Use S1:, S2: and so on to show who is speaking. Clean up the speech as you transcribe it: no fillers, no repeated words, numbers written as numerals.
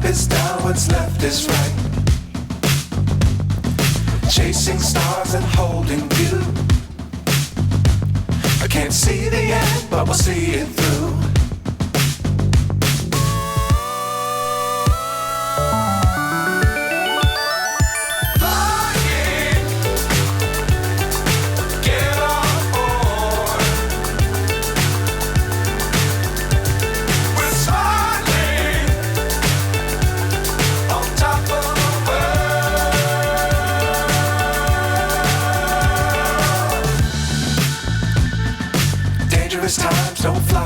S1: is down, what's left is right. Chasing stars and holding you. I can't see the end, but we'll see it through. Dangerous times don't fly.